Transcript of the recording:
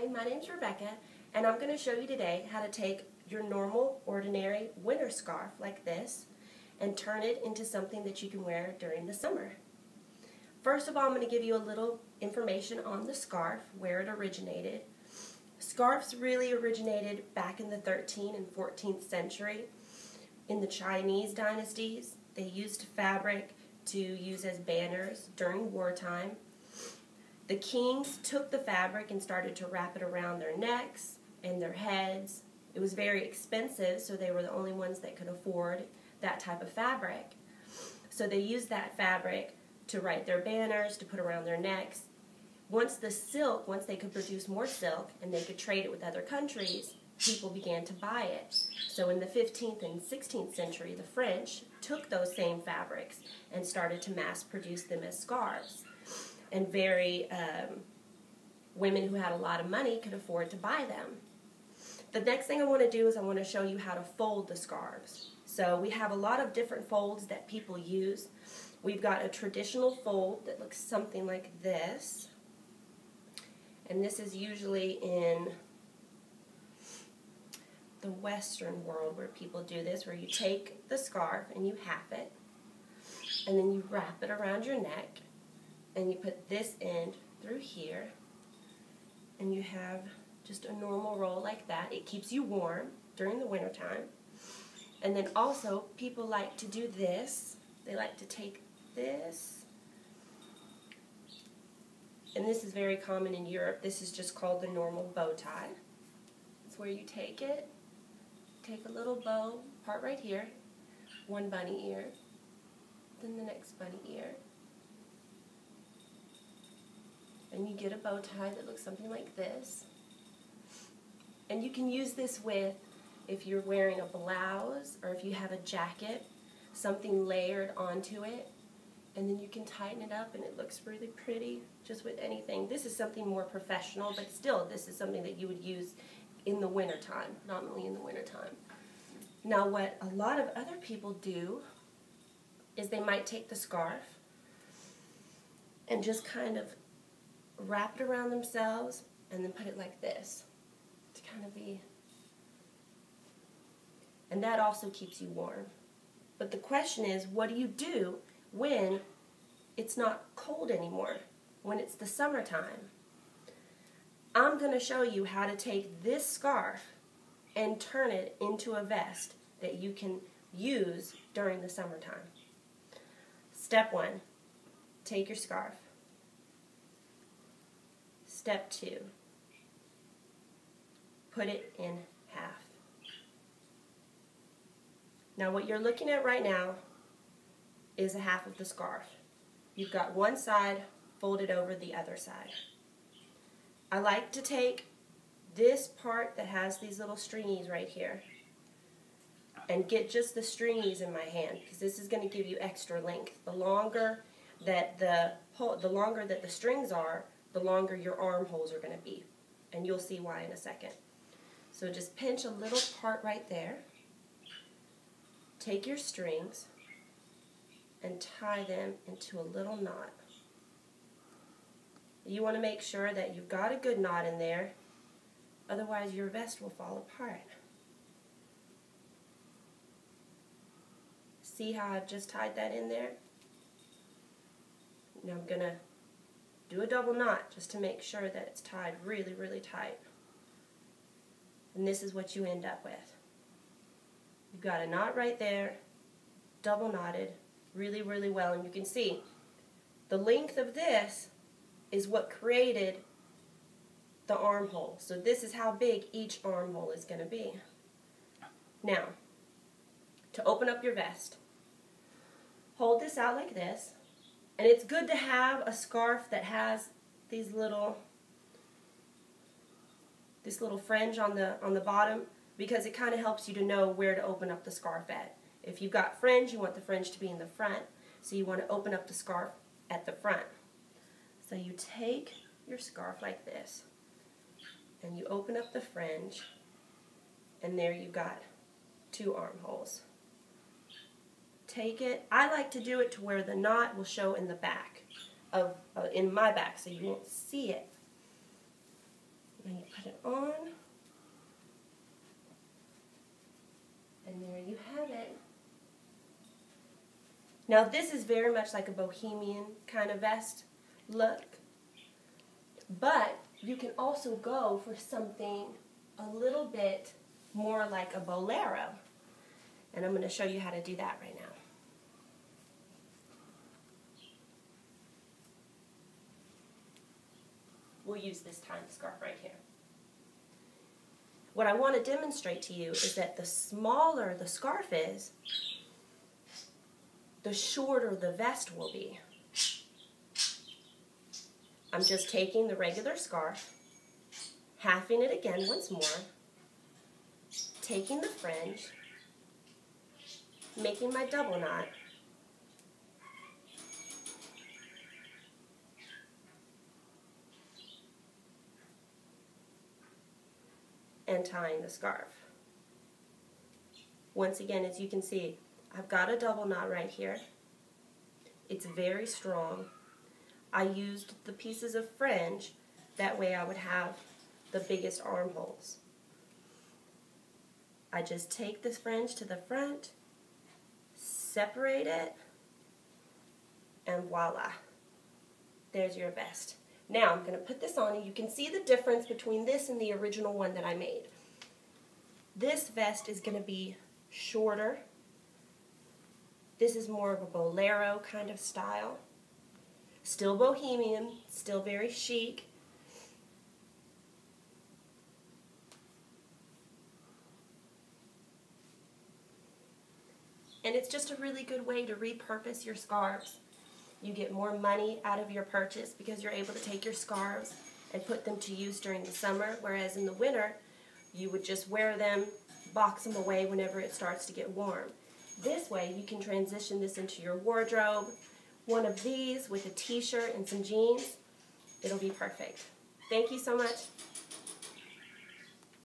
Hi, my name's Rebecca, and I'm going to show you today how to take your normal, ordinary winter scarf like this and turn it into something that you can wear during the summer. First of all, I'm going to give you a little information on the scarf, where it originated. Scarves really originated back in the 13th and 14th century. In the Chinese dynasties, they used fabric to use as banners during wartime. The kings took the fabric and started to wrap it around their necks and their heads. It was very expensive, so they were the only ones that could afford that type of fabric. So they used that fabric to write their banners, to put around their necks. Once they could produce more silk and they could trade it with other countries, people began to buy it. So in the 15th and 16th century, the French took those same fabrics and started to mass produce them as scarves. And women who had a lot of money could afford to buy them. The next thing I want to do is I want to show you how to fold the scarves. So we have a lot of different folds that people use. We've got a traditional fold that looks something like this. And this is usually in the Western world where people do this, where you take the scarf and you half it, and then you wrap it around your neck, and you put this end through here, and you have just a normal roll like that. It keeps you warm during the winter time. And then also, people like to do this. They like to take this, and this is very common in Europe. This is just called the normal bow tie. It's where you take it, take a little bow part right here, one bunny ear, then the next bunny ear, and you get a bow tie that looks something like this. And you can use this with, if you're wearing a blouse or if you have a jacket, something layered onto it, and then you can tighten it up and it looks really pretty just with anything. This is something more professional, but still this is something that you would use in the wintertime, predominantly in the wintertime. Now what a lot of other people do is they might take the scarf and just kind of wrap it around themselves and then put it like this to kind of be, and that also keeps you warm. But the question is, what do you do when it's not cold anymore, when it's the summertime? I'm going to show you how to take this scarf and turn it into a vest that you can use during the summertime. Step 1, take your scarf. Step 2, put it in half. Now what you're looking at right now is a half of the scarf. You've got one side folded over the other side. I like to take this part that has these little stringies right here and get just the stringies in my hand, because this is going to give you extra length. The longer that the strings are, the longer your armholes are going to be, and you'll see why in a second. So just pinch a little part right there. Take your strings and tie them into a little knot. You want to make sure that you've got a good knot in there, otherwise your vest will fall apart. See how I've just tied that in there? Now I'm going to do a double knot just to make sure that it's tied really, really tight. And this is what you end up with. You've got a knot right there, double knotted, really, really well. And you can see the length of this is what created the armhole. So this is how big each armhole is going to be. Now, to open up your vest, hold this out like this. And it's good to have a scarf that has this little fringe on the bottom, because it kind of helps you to know where to open up the scarf at. If you've got fringe, you want the fringe to be in the front, so you want to open up the scarf at the front. So you take your scarf like this, and you open up the fringe, and there you've got 2 armholes. Take it. I like to do it to where the knot will show in the back in my back, so you won't see it. And you put it on. And there you have it. Now this is very much like a bohemian kind of vest look, but you can also go for something a little bit more like a bolero. And I'm going to show you how to do that right now. We'll use this tiny scarf right here. What I want to demonstrate to you is that the smaller the scarf is, the shorter the vest will be. I'm just taking the regular scarf, halving it again once more, taking the fringe, making my double knot, and tying the scarf. Once again, as you can see, I've got a double knot right here. It's very strong. I used the pieces of fringe, that way I would have the biggest armholes. I just take this fringe to the front, separate it, and voila. There's your vest. Now I'm going to put this on and you can see the difference between this and the original one that I made. This vest is going to be shorter. This is more of a bolero kind of style. Still bohemian, still very chic. And it's just a really good way to repurpose your scarves. You get more money out of your purchase because you're able to take your scarves and put them to use during the summer, whereas in the winter, you would just wear them, box them away whenever it starts to get warm. This way, you can transition this into your wardrobe. One of these with a t-shirt and some jeans, it'll be perfect. Thank you so much.